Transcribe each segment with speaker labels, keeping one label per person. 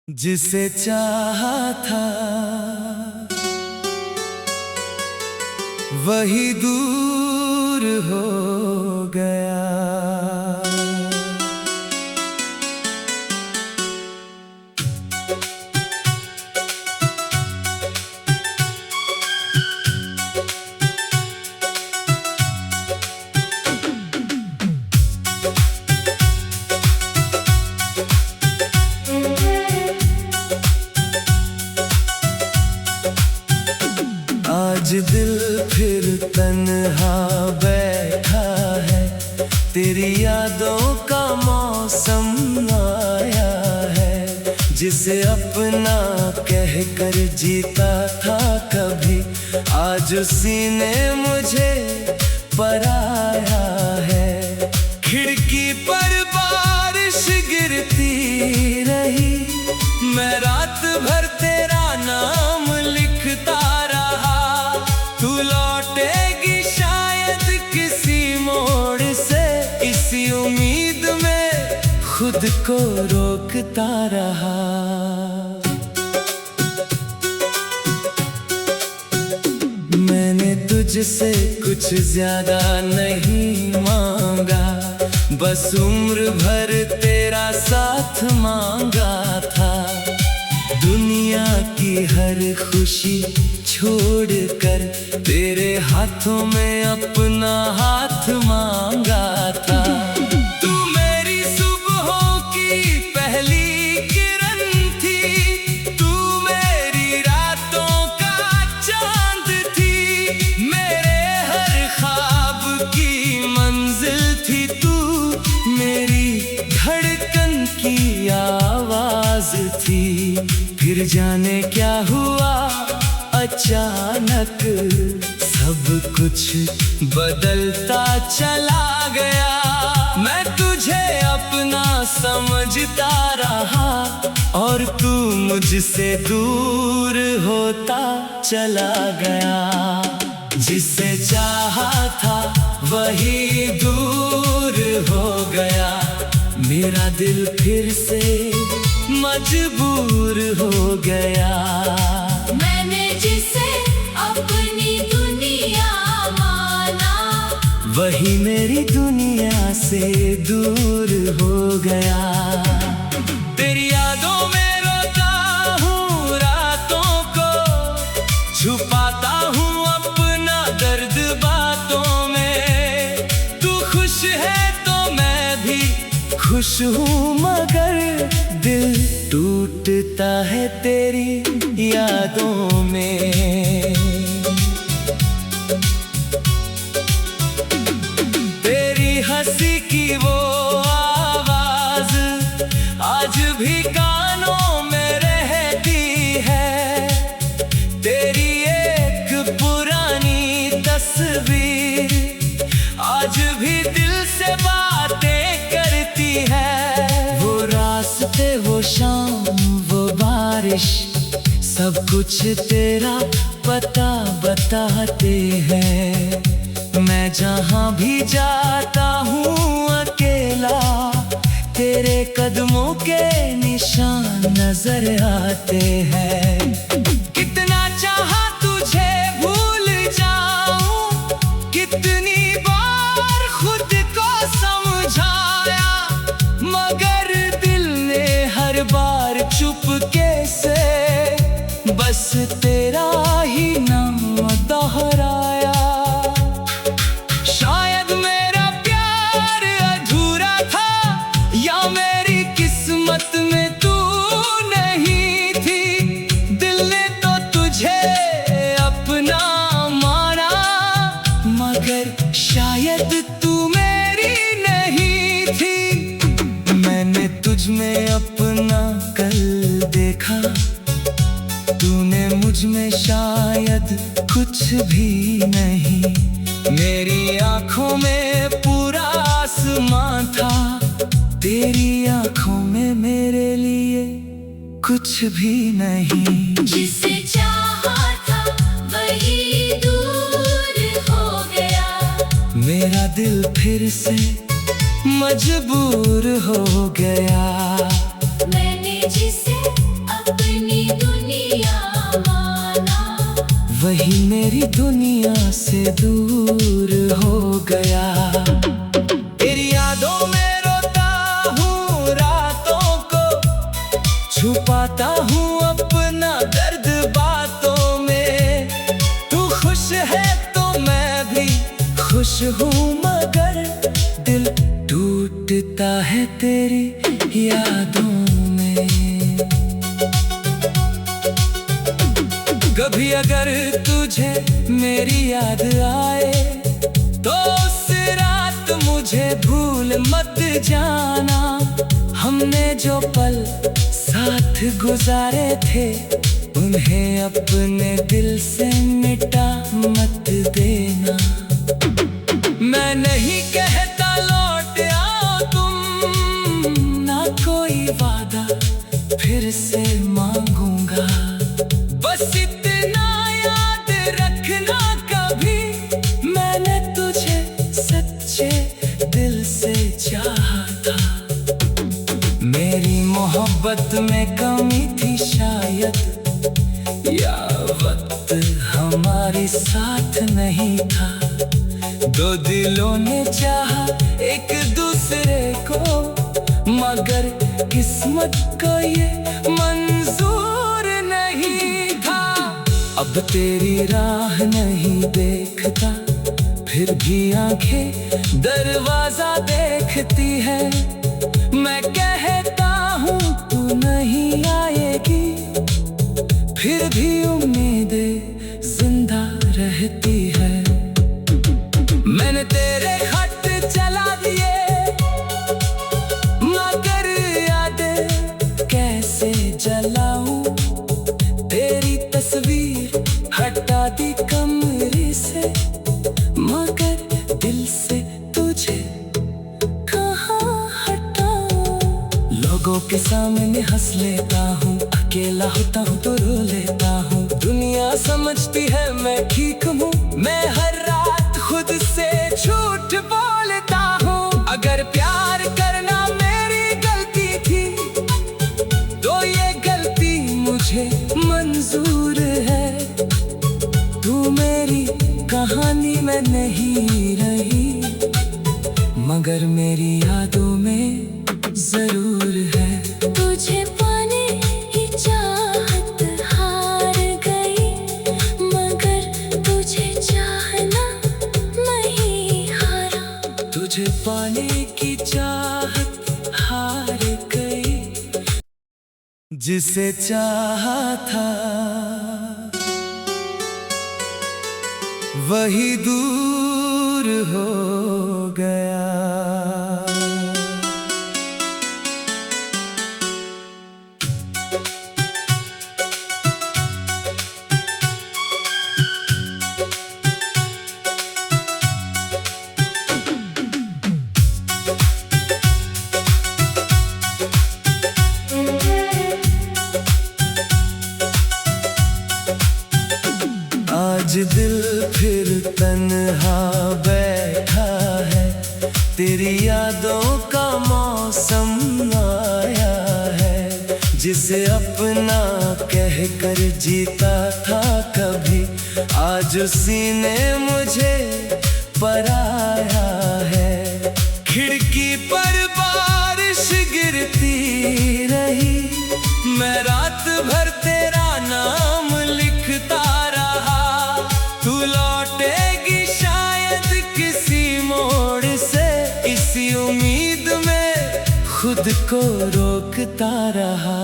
Speaker 1: जिसे चाहा था वही दूर हो गया। आज दिल फिर तन्हा बैठा है, तेरी यादों का मौसम आया है। जिसे अपना कहकर जीता था कभी, आज उसी ने मुझे पराया है। खिड़की पर बारिश गिरती रही, मैं रात भर तेरा नाम लिखता रहा। तू लौटेगी शायद किसी मोड़ से, इसी उम्मीद में खुद को रोकता रहा। मैंने तुझसे कुछ ज्यादा नहीं मांगा, बस उम्र भर तेरा साथ मांगा था। दुनिया की हर खुशी छोड़कर तेरे हाथों में अपना हाथ मांगा था। तू मेरी सुबहों की पहली किरण थी, तू मेरी रातों का चांद थी। मेरे हर ख्वाब की मंजिल थी तू, मेरी धड़कन की आवाज थी। फिर जाने क्या हुआ अचानक, सब कुछ बदलता चला गया। मैं तुझे अपना समझता रहा और तू मुझसे दूर होता चला गया। जिसे चाहा था वही दूर हो गया, मेरा दिल फिर से मजबूर हो गया।
Speaker 2: मैंने जिसे अपनी दुनिया माना,
Speaker 1: वही मेरी दुनिया से दूर हो गया। तेरी यादों में रोता हूँ रातों को, छुपाता हूँ अपना दर्द बातों में। तू खुश है तो मैं भी खुश हूँ, मगर दिल टूटता है तेरी यादों में। तेरी हंसी की वो आवाज आज भी कानों में रहती है। तेरी एक पुरानी तस्वीर आज भी दिल से बातें करती है। वो रास्ते, वो शाम, वो बारिश, सब कुछ तेरा पता बताते हैं। मैं जहाँ भी जाता हूँ अकेला, तेरे कदमों के निशान नजर आते हैं। कितना चाहा तुझे भूल जाऊं, कितनी बार खुद को समझाया, मगर दिल ने हर बार चुपके से बस तेरा ही नाम दोहराया। शायद मेरा प्यार अधूरा था, या मेरी किस्मत में तू नहीं थी। दिल ने तो तुझे अपना माना, मगर शायद तू मेरी नहीं थी। मैंने तुझ में अपना कल देखा, तूने मुझ में शायद कुछ भी नहीं। मेरी आंखों में पूरा आसमां था, तेरी आंखों में मेरे लिए कुछ भी नहीं।
Speaker 2: जिसे चाहा था वही दूर हो गया,
Speaker 1: मेरा दिल फिर से मजबूर हो गया।
Speaker 2: मैंने जिसे
Speaker 1: वही मेरी दुनिया से दूर हो गया। तेरी यादों में रोता हूँ रातों को, छुपाता हूँ अपना दर्द बातों में। तू खुश है तो मैं भी खुश हूँ, मगर दिल टूटता है तेरी यादों में। कभी अगर तुझे मेरी याद आए तो उस रात मुझे भूल मत जाना। हमने जो पल साथ गुजारे थे उन्हें अपने दिल से मिटा मत देना। मैं नहीं कहता लौट आओ तुम, ना कोई वादा फिर से मांगूंगा। बस इतना याद रखना कभी मैंने तुझे सच्चे दिल से चाहा था। मेरी मोहब्बत में कमी थी शायद, या वक्त हमारे साथ नहीं था। दो दिलों ने चाहा एक दूसरे को, मगर किस्मत को ये मंजूर नहीं था। अब तेरी राह नहीं देखता, फिर भी आंखें दरवाजा देखती है। मैं कहता हूँ तू नहीं आएगी, फिर भी उम्मीदें जिंदा रहती है। मैंने तेरे खत चला दिए, मगर यादें कैसे जलाऊं। तेरी तस्वीर हटा दी कमरे से, मगर दिल से तुझे कहाँ हटाऊं। लोगों के सामने हंस लेता हूँ, अकेला होता हूँ तो रो लेता हूँ। दुनिया समझती है मैं ठीक हूँ, मैं हर रात खुद से झूठ बोलता हूँ। अगर प्यार करना मेरी गलती थी तो ये गलती मुझे मंजूर है। तू मेरी कहानी में नहीं रही, मगर मेरी यादों में जरूर है।
Speaker 2: तुझे पाने की चाहत हार गई, मगर तुझे चाहना नहीं हारा।
Speaker 1: तुझे पाने की चाहत हार गई, जिसे चाहा था वही दूर हो गया। आज दिल फिर तन्हा बैठा है, तेरी यादों का मौसम आया है। जिसे अपना कहकर जीता था कभी, आज उसी ने मुझे पराया है। खिड़की पर बारिश गिरती रही, मैं रात भर तेरा नाम लिखता रहा। तू लौटेगी शायद किसी मोड़ से, इसी उम्मीद में खुद को रोकता रहा।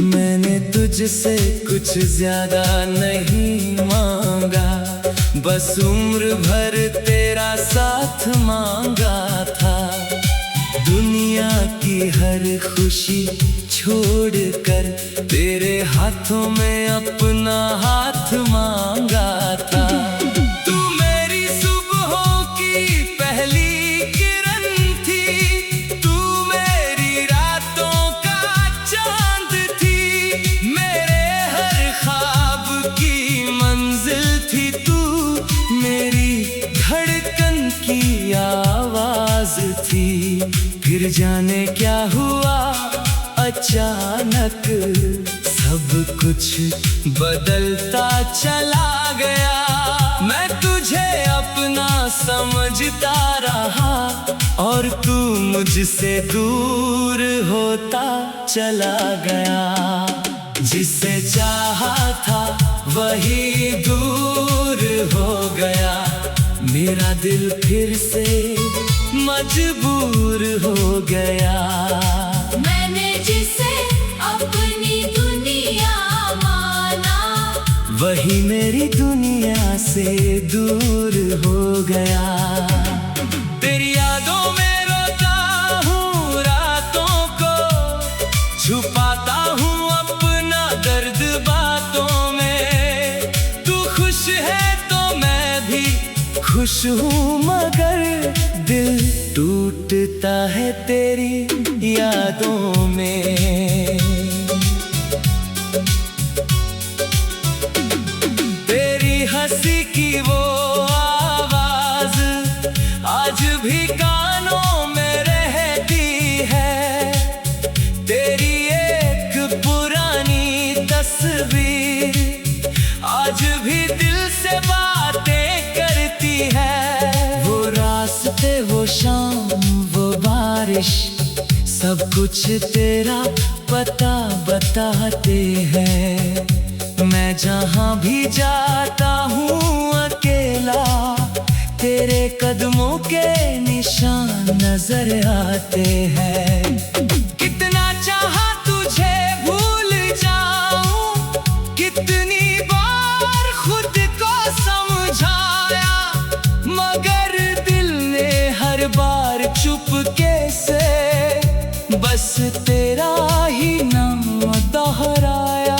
Speaker 1: मैंने तुझसे कुछ ज्यादा नहीं मांगा, बस उम्र भर तेरा साथ मांगा था। दुनिया की हर खुशी छोड़कर तेरे हाथों में अपना हाथ मांगा था। तू मेरी सुबहों की पहली किरण थी, तू मेरी रातों का चांद थी। मेरे हर ख्वाब की मंजिल थी तू, मेरी धड़कन की आवाज थी। फिर जाने क्या हुआ अचानक सब कुछ बदलता चला गया। मैं तुझे अपना समझता रहा और तू मुझसे दूर होता चला गया। जिसे चाहा था वही दूर हो गया। मेरा दिल फिर से मजबूर हो गया।
Speaker 2: मैंने जिसे अपनी दुनिया माना,
Speaker 1: वही मेरी दुनिया से दूर हो गया। तेरी यादों में रोता हूँ रातों को, छुपाता हूँ अपना दर्द बातों में। तू खुश है तो मैं भी खुश हूँ, मगर दिल टूटता है तेरी यादों में। तेरी हंसी की वो आवाज आज भी कानों में रहती है। तेरी एक पुरानी तस्वीर आज भी दिल से बातें करती है। वो रास्ते, वो शाम, वो बारिश, सब कुछ तेरा पता बताते हैं। मैं जहाँ भी जाता हूँ अकेला, तेरे कदमों के निशान नजर आते हैं। कितना चाहा तुझे भूल जाऊं, कितनी बार खुद को समझाया, मगर दिल ने हर बार चुपके से बस तेरा ही नाम दोहराया।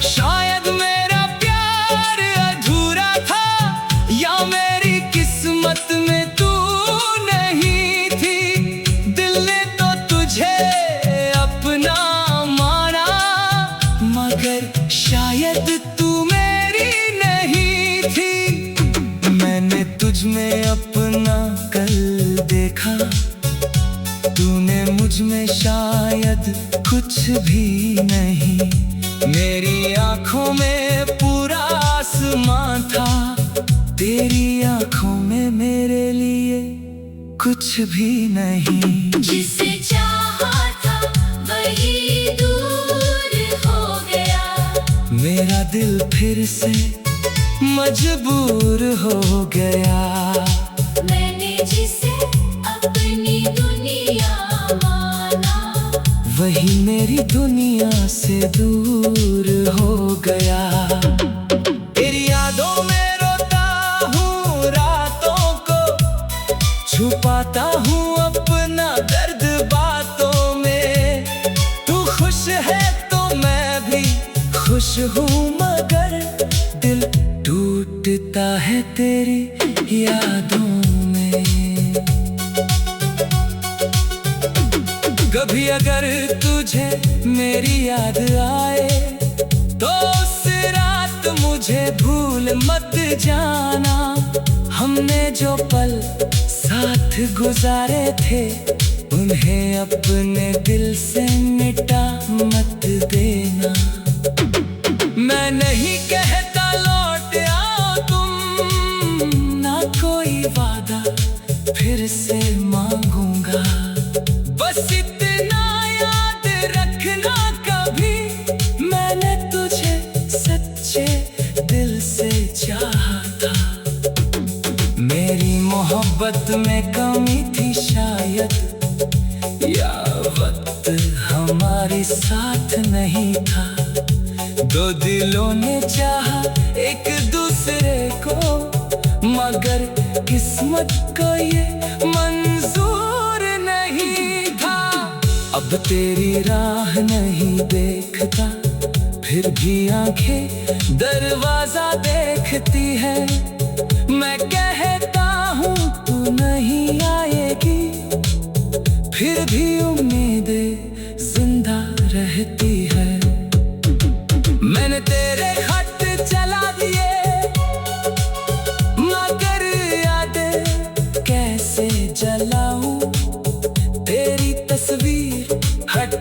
Speaker 1: शायद मेरा प्यार अधूरा था, या मेरी किस्मत में तू नहीं थी। दिल ने तो तुझे अपना माना, मगर शायद तू मेरी नहीं थी। मैंने तुझ में अपना कल देखा, तूने मुझ में शायद कुछ भी नहीं। मेरी आंखों में पूरा आसमान था, तेरी आंखों में मेरे लिए कुछ भी नहीं।
Speaker 2: जिसे चाहा था वही दूर हो गया।
Speaker 1: मेरा दिल फिर से मजबूर हो गया।
Speaker 2: मैंने जिसे अपनी दुनिया माना,
Speaker 1: वही मेरी दुनिया से दूर हो गया। तेरी यादों में रोता हूँ रातों को, छुपाता हूँ अपना दर्द बातों में। तू खुश है तो मैं भी खुश हूँ, मगर दिल टूटता है तेरी यादों में। कभी अगर तुझे मेरी याद आए, तो उस रात मुझे भूल मत जाना। हमने जो पल साथ गुजारे थे, उन्हें अपने दिल से मिटा मत देना। मैं नहीं कहता लौट आओ तुम, ना कोई वादा फिर से मांगूंगा। बस इतना याद रखना, कभी मैंने तुझे सच्चे दिल से चाहा था। मेरी मोहब्बत में कमी थी शायद, या वक्त हमारे साथ नहीं था। दो दिलों ने चाहा एक दूसरे को, मगर किस्मत को ये मंजूर नहीं था। अब तेरी राह नहीं देखता, फिर भी आंखें दरवाजा देखती है। मैं कहता हूँ तू नहीं आएगी, फिर भी उम्मीदें जिंदा रहती है। मैंने तेरे खत चला दिए, मगर यादें कैसे जलाऊं। तेरी तस्वीर हट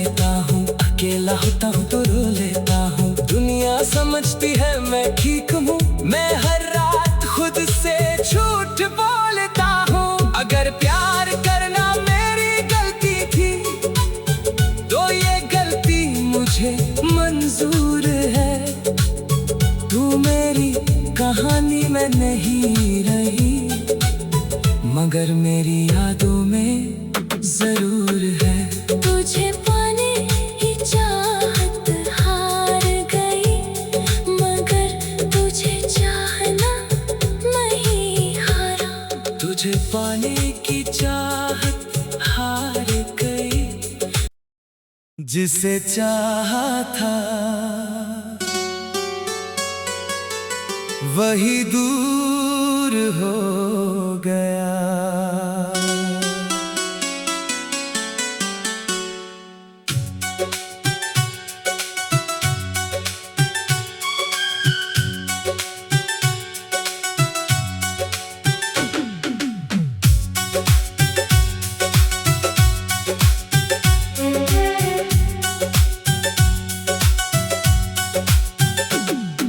Speaker 1: लेता हूँ, अकेला होता हूँ तो रो लेता हूँ। दुनिया समझती है मैं ठीक हूँ, मैं हर रात खुद से झूठ बोलता हूँ। अगर प्यार करना मेरी गलती थी तो ये गलती मुझे मंजूर है। तू मेरी कहानी में नहीं रही, मगर मेरी यादों में जरूर है।
Speaker 2: तुझे पाने की चाहत हार गई, मगर तुझे चाहना मैं ही हारा।
Speaker 1: तुझे पाने की चाहत हार गई, जिसे चाहा था वही दूर हो गया।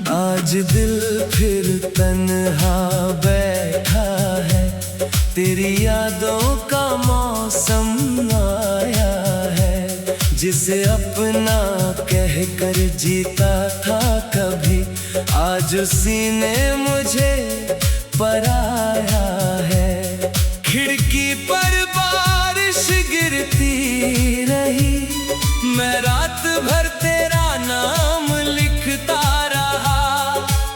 Speaker 1: आज दिल फिर तन्हा बैठा है, तेरी यादों का मौसम आया है। जिसे अपना कह कर जीता था कभी, आज उसी ने मुझे पराया है। खिड़की पर बारिश गिरती रही, मैं रात भर तेरा नाम लिखता रहा।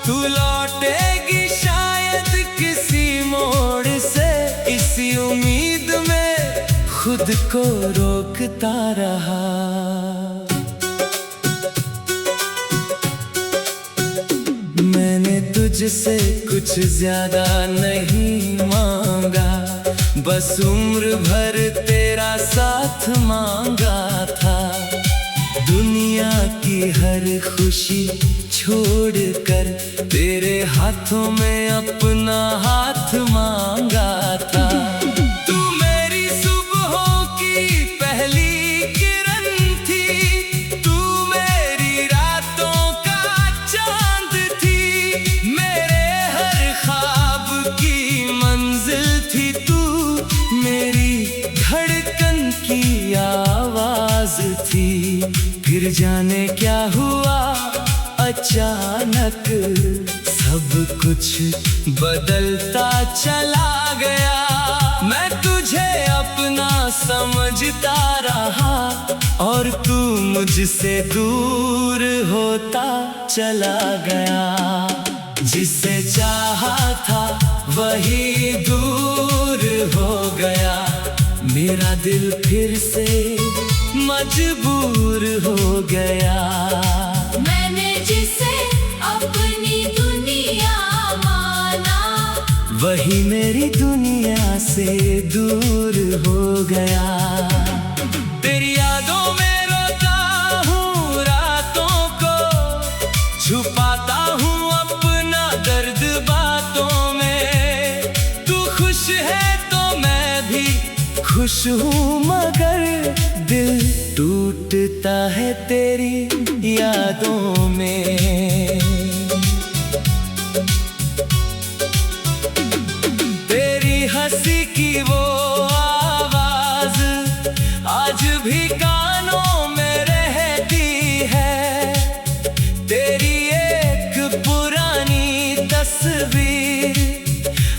Speaker 1: तू लौटेगी शायद किसी मोड़ से, इसी उम्मीद में खुद को रोकता रहा। मैंने तुझसे कुछ ज्यादा नहीं मांगा, बस उम्र भर तेरा साथ मांगा था। दुनिया की हर खुशी छोड़कर तेरे हाथों में अपना हाथ मांगा था। तू मेरी सुबहों की पहली किरण थी, तू मेरी रातों का चांद थी। मेरे हर ख्वाब की मंजिल थी तू, मेरी धड़कन की आवाज थी। फिर जाने क्या हुआ अचानक, सब कुछ बदलता चला गया। मैं तुझे अपना समझता रहा और तू मुझसे दूर होता चला गया। जिसे चाहा था वही दूर हो गया, मेरा दिल फिर से मजबूर हो गया।
Speaker 2: मैंने जिसे अपनी दुनिया माना,
Speaker 1: वही मेरी दुनिया से दूर हो गया। तेरी यादों में रोता हूँ रातों को, छुपाता हूँ अपना दर्द बातों में। तू खुश है तो मैं भी खुश हूँ, मगर दिल टूटता है तेरी यादों में। तेरी हंसी की वो आवाज आज भी कानों में रहती है। तेरी एक पुरानी तस्वीर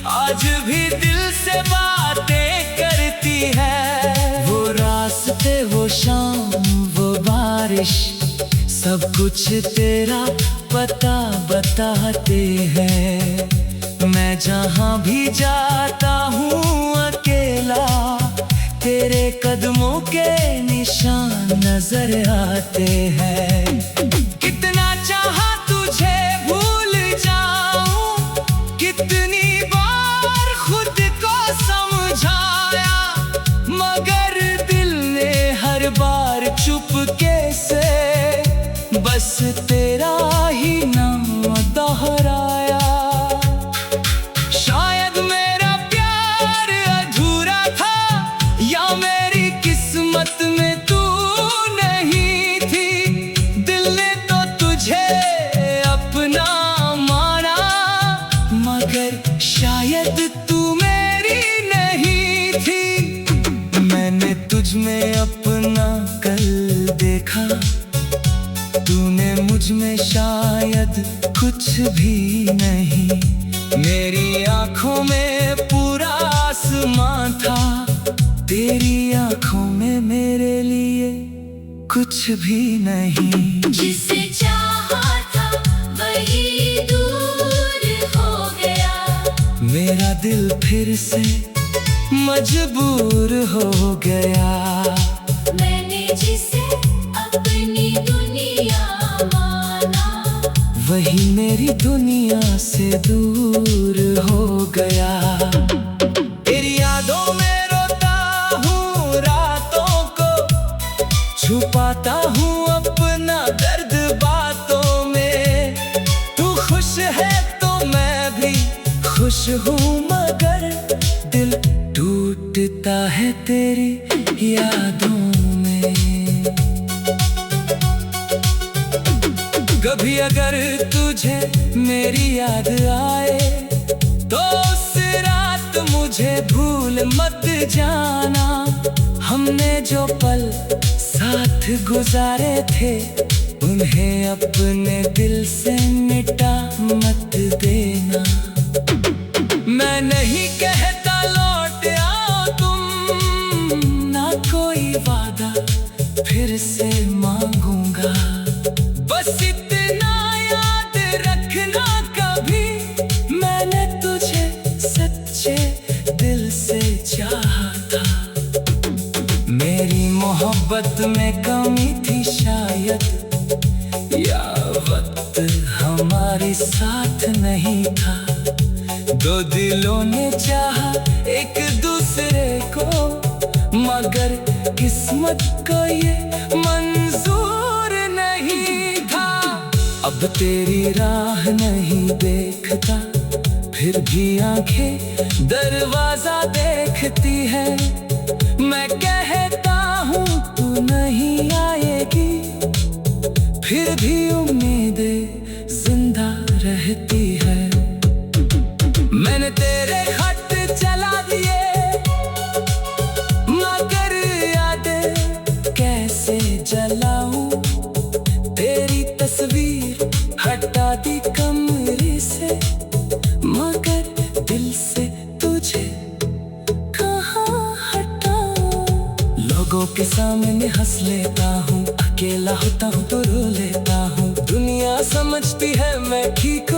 Speaker 1: आज भी दिल से बातें करती है। वो रास्ते, वो शाम, वो बारिश, सब कुछ तेरा पता बताते हैं। मैं जहाँ भी जाता हूँ अकेला, तेरे कदमों के निशान नजर आते हैं। कितना चाहा तुझे भूल जाऊं, कितनी बार खुद को समझाया, मगर दिल ने हर बार चुपके से बस तेरा ही नाम दोहराया। शायद मेरा प्यार अधूरा था, या मेरी किस्मत में तूने मुझ में शायद कुछ भी नहीं। मेरी आंखों में पूरा आसमां था, तेरी आंखों में मेरे लिए कुछ भी नहीं।
Speaker 2: जिसे चाहा था वही दूर हो गया,
Speaker 1: मेरा दिल फिर से मजबूर हो गया।
Speaker 2: मैंने जिसे अपनी दुनिया माना,
Speaker 1: वही मेरी दुनिया से दूर हो गया। तेरी यादों में रोता हूँ रातों को, छुपाता हूँ अपना दर्द बातों में। तू खुश है तो मैं भी खुश हूँ, मगर दिल टूटता है तेरी यादों में। कभी अगर तुझे मेरी याद आए तो उस रात मुझे भूल मत जाना। हमने जो पल साथ गुजारे थे, उन्हें अपने दिल से मिटा मत देना। मैं नहीं कहता लौट आओ तुम, ना कोई वादा फिर से मांगूंगा। बस इतना याद रखना कभी मैंने तुझे सच्चे दिल से चाहा था। मेरी मोहब्बत में कमी थी शायद, या वक्त हमारे साथ नहीं था। दो दिलों ने चाहा एक दूसरे को, मगर किस्मत को ये मंजूर नहीं था। अब तेरी राह नहीं देखता, फिर भी आंखें दरवाजा देखती है। मैं कहता हूँ तू नहीं आएगी, फिर भी उम्मीदें जिंदा रहती है। मैंने तेरे खत चला दिए, मगर यादें कैसे जलाऊं। तेरी तस्वीर हटा दी कमरे से, मगर दिल से तुझे कहाँ हटाऊं। लोगों के सामने हंस लेता हूँ, अकेला होता हूँ तो रो लेता हूँ। दुनिया समझती है मैं ठीक